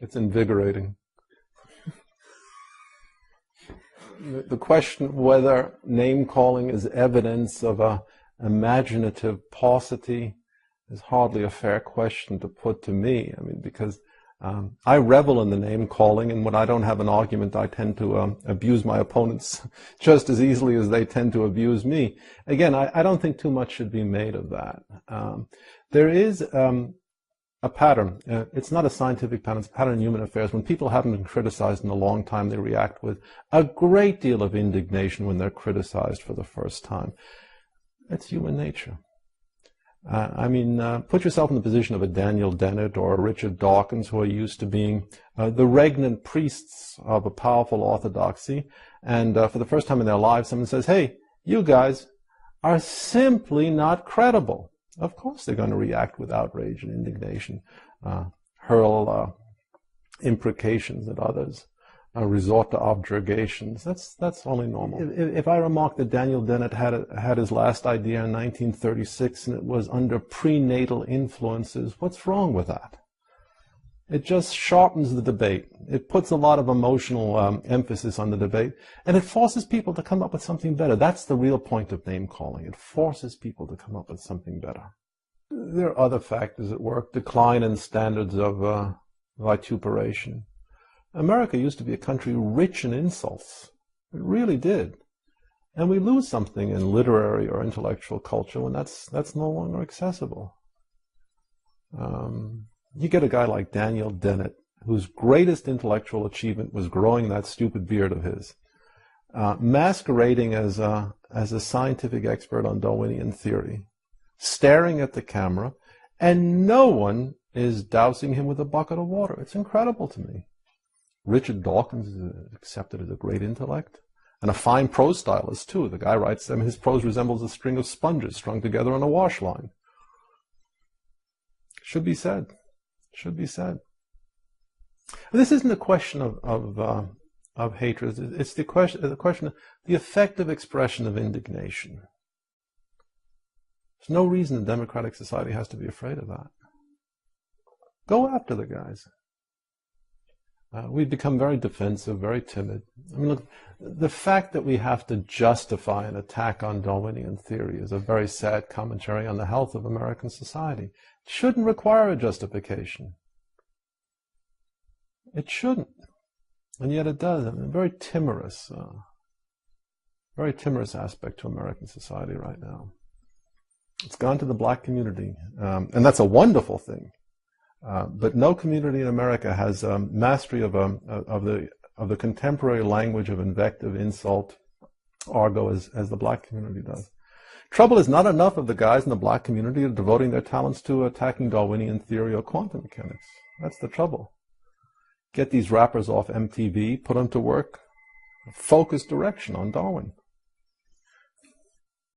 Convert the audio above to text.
It's invigorating. The question whether name-calling is evidence of a imaginative paucity is hardly a fair question to put to me. I mean, because I revel in the name-calling, and when I don't have an argument, I tend to abuse my opponents just as easily as they tend to abuse me. Again, I don't think too much should be made of that. There is a pattern. It's not a scientific pattern, it's a pattern in human affairs. When people haven't been criticized in a long time, they react with a great deal of indignation when they're criticized for the first time. It's human nature. Put yourself in the position of a Daniel Dennett or a Richard Dawkins, who are used to being the regnant priests of a powerful orthodoxy, and for the first time in their lives, someone says, hey, you guys are simply not credible. Of course they're going to react with outrage and indignation, hurl imprecations at others, resort to objurgations. That's only normal. If I remark that Daniel Dennett had his last idea in 1936 and it was under prenatal influences, what's wrong with that? It just sharpens the debate. It puts a lot of emotional emphasis on the debate, and it forces people to come up with something better. That's the real point of name-calling. It forces people to come up with something better. There are other factors at work. Decline in standards of vituperation. America used to be a country rich in insults. It really did. And we lose something in literary or intellectual culture when that's no longer accessible. You get a guy like Daniel Dennett, whose greatest intellectual achievement was growing that stupid beard of his, masquerading as a scientific expert on Darwinian theory, staring at the camera, and no one is dousing him with a bucket of water. It's incredible to me. Richard Dawkins is accepted as a great intellect, and a fine prose stylist, too. The guy writes them, his prose resembles a string of sponges strung together on a wash line. Should be said. Should be said. This isn't a question of hatred. It's the question of the effective expression of indignation. There's no reason a democratic society has to be afraid of that. Go after the guys. We've become very defensive, very timid. I mean, look, the fact that we have to justify an attack on Darwinian theory is a very sad commentary on the health of American society. It shouldn't require a justification. It shouldn't. And yet it does. I mean, a very timorous aspect to American society right now. It's gone to the black community, and that's a wonderful thing. But no community in America has mastery of the contemporary language of invective, insult, argot as the black community does. Trouble is, not enough of the guys in the black community are devoting their talents to attacking Darwinian theory or quantum mechanics. That's the trouble. Get these rappers off MTV, put them to work, focus direction on Darwin.